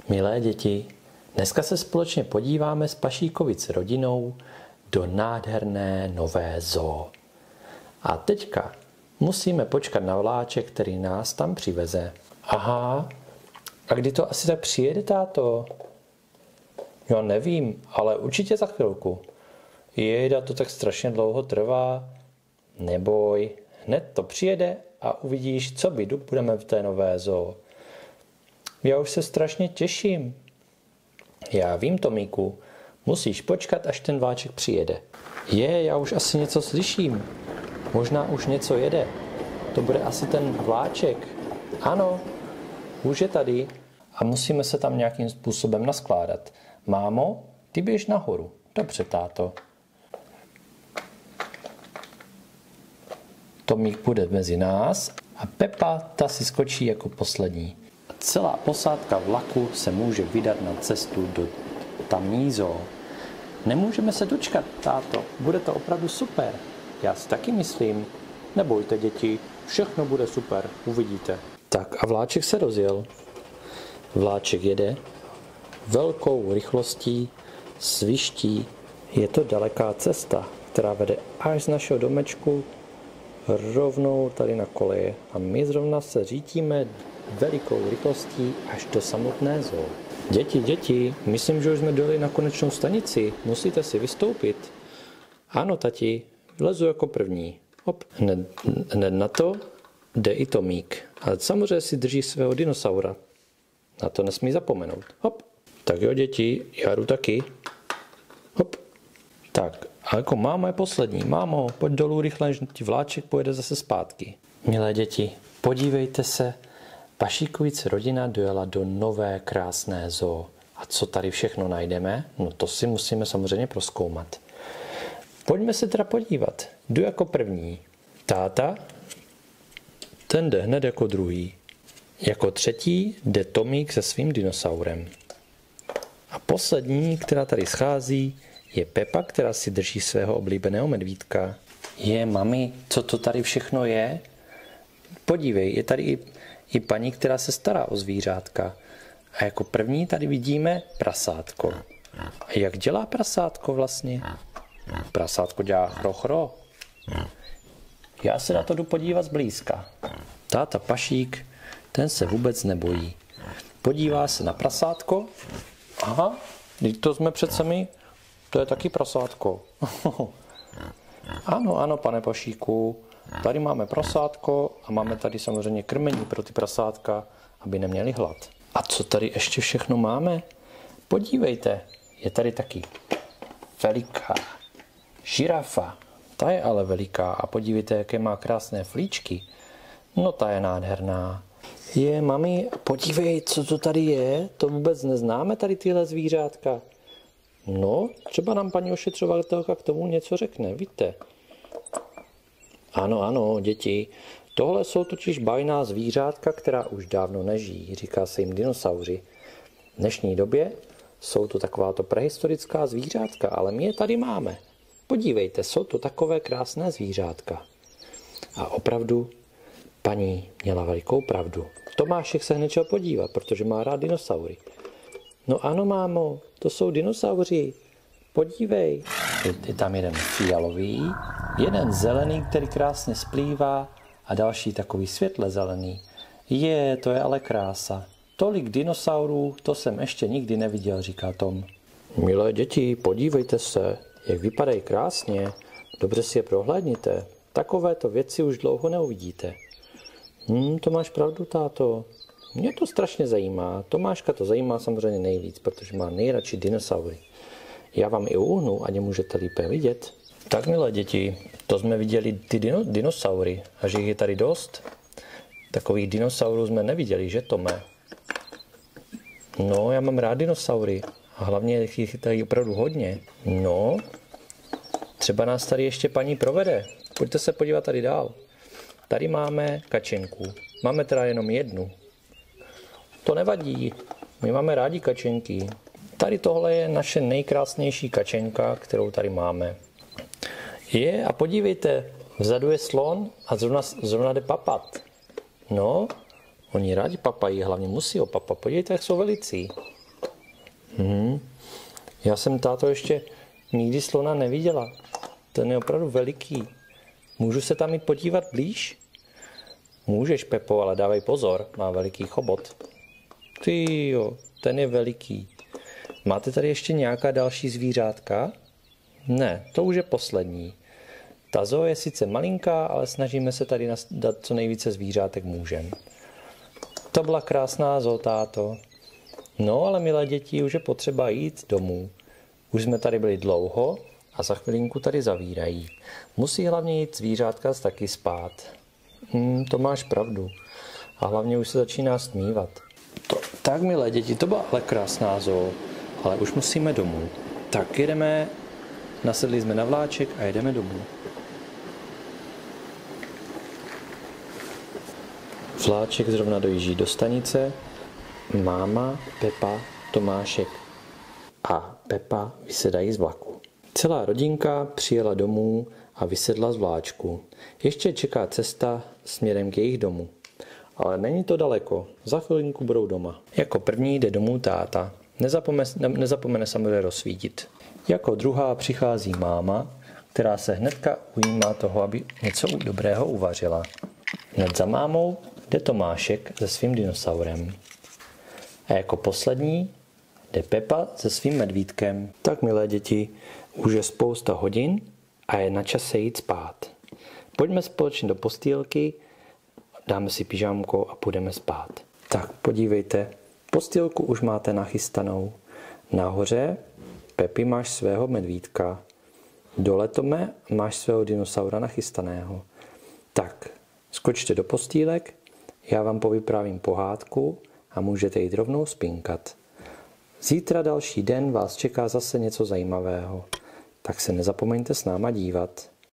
Milé děti, dneska se společně podíváme s Pašíkovic rodinou do nádherné nové zoo. A teďka musíme počkat na vláček, který nás tam přiveze. Aha, a kdy to asi tak přijede, táto? Já nevím, ale určitě za chvilku. Jejda, to tak strašně dlouho trvá. Neboj, hned to přijede a uvidíš, co budeme v té nové zoo. Já už se strašně těším. Já vím, Tomíku, musíš počkat, až ten vláček přijede. Já už asi něco slyším. Možná už něco jede. To bude asi ten vláček. Ano, už je tady a musíme se tam nějakým způsobem naskládat. Mámo, ty běž nahoru. Dobře, táto. Tomík půjde mezi nás a Pepa, ta si skočí jako poslední. Celá posádka vlaku se může vydat na cestu do tamní zoo. Nemůžeme se dočkat, táto. Bude to opravdu super. Já si taky myslím. Nebojte, děti, všechno bude super, uvidíte. Tak a vláček se rozjel. Vláček jede velkou rychlostí, sviští. Je to daleká cesta, která vede až z našeho domečku rovnou tady na koleje. A my zrovna se řítíme velikou rychlostí až do samotné zoo. Děti, myslím, že už jsme dojeli na konečnou stanici. Musíte si vystoupit. Ano, tati, vlezu jako první. Hop, hned na to jde i Tomík. Ale samozřejmě si drží svého dinosaura. Na to nesmí zapomenout. Hop. Tak jo, děti, já jdu taky. Hop. Tak, a jako máma je poslední. Mámo, pojď dolů rychle, než ti vláček pojede zase zpátky. Milé děti, podívejte se. Pašíkovic rodina dojela do nové krásné zoo. A co tady všechno najdeme? No to si musíme samozřejmě prozkoumat. Pojďme se teda podívat. Jdu jako první. Táta, ten jde hned jako druhý. Jako třetí jde Tomík se svým dinosaurem. A poslední, která tady schází, je Pepa, která si drží svého oblíbeného medvídka. Mami, co to tady všechno je? Podívej, je tady i paní, která se stará o zvířátka. A jako první tady vidíme prasátko. A jak dělá prasátko vlastně? Prasátko dělá chro. Já se na to jdu podívat zblízka. Táta Pašík, ten se vůbec nebojí. Podívá se na prasátko. Aha, to jsme přece my. To je taky prasátko. Ano, pane Pašíku. Tady máme prasátko a máme tady samozřejmě krmení pro ty prasátka, aby neměli hlad. A co tady ještě všechno máme? Podívejte, je tady taky veliká žirafa. Ta je ale veliká a podívejte, jaké má krásné flíčky. No ta je nádherná. Mami, podívej, co to tady je? To vůbec neznáme tady tyhle zvířátka. No, třeba nám paní ošetřovatelka k tomu něco řekne, víte? Ano, děti. Tohle jsou totiž bajná zvířátka, která už dávno nežijí. Říká se jim dinosauři. V dnešní době jsou to takováto prehistorická zvířátka, ale my je tady máme. Podívejte, jsou to takové krásné zvířátka. A opravdu, paní měla velikou pravdu. Tomášek se hned šel podívat, protože má rád dinosaury. No ano, mámo, to jsou dinosauři. Podívej. Je tam jeden fialový, jeden zelený, který krásně splývá a další takový světle zelený. To je ale krása. Tolik dinosaurů, to jsem ještě nikdy neviděl, říká Tom. Milé děti, podívejte se, jak vypadají krásně. Dobře si je prohlédněte. Takovéto věci už dlouho neuvidíte. To máš pravdu, táto. Mě to strašně zajímá. Tomáška to zajímá samozřejmě nejvíc, protože má nejradši dinosaury. Já vám i uhnu, ať je můžete lépe vidět. Tak, milé děti, to jsme viděli ty dinosaury a že jich je tady dost. Takových dinosaurů jsme neviděli, že Tome? No, já mám rád dinosaury a hlavně jich je tady opravdu hodně. No, třeba nás tady ještě paní provede. Pojďte se podívat tady dál. Tady máme kačenku. Máme teda jenom jednu. To nevadí, my máme rádi kačenky. Tady tohle je naše nejkrásnější kačenka, kterou tady máme. A podívejte, vzadu je slon a zrovna jde papat. No, oni rádi papají, hlavně musí ho papat. Podívejte, jak jsou velicí. Já jsem, táto, ještě nikdy slona neviděla. Ten je opravdu veliký. Můžu se tam jít podívat blíž? Můžeš, Pepo, ale dávej pozor, má veliký chobot. Ty jo, ten je veliký. Máte tady ještě nějaká další zvířátka? Ne, to už je poslední. Ta zoo je sice malinká, ale snažíme se tady dát co nejvíce zvířátek můžem. To byla krásná zoo, táto. No, ale milé děti, už je potřeba jít domů. Už jsme tady byli dlouho a za chvilinku tady zavírají. Musí hlavně jít zvířátka taky spát. To máš pravdu. A hlavně už se začíná stmívat. Tak, milé děti, to byla ale krásná zoo, ale už musíme domů. Tak jedeme, nasedli jsme na vláček a jedeme domů. Vláček zrovna dojíždí do stanice. Máma, Pepa, Tomášek a Pepa vysedají z vlaku. Celá rodinka přijela domů a vysedla z vláčku. Ještě čeká cesta směrem k jejich domu. Ale není to daleko, za chvilinku budou doma. Jako první jde domů táta. Nezapomene samozřejmě rozsvítit. Jako druhá přichází máma, která se hnedka ujímá toho, aby něco dobrého uvařila. Hned za mámou jde Tomášek se svým dinosaurem. A jako poslední jde Pepa se svým medvídkem. Tak, milé děti, už je spousta hodin a je na čase jít spát. Pojďme společně do postýlky, dáme si pyžámko a půjdeme spát. Tak, podívejte, postýlku už máte nachystanou. Nahoře, Pepi, máš svého medvídka. Dole, Tome, máš svého dinosaura nachystaného. Tak, skočte do postýlek, já vám povyprávím pohádku a můžete jít rovnou spinkat. Zítra další den vás čeká zase něco zajímavého, tak se nezapomeňte s náma dívat.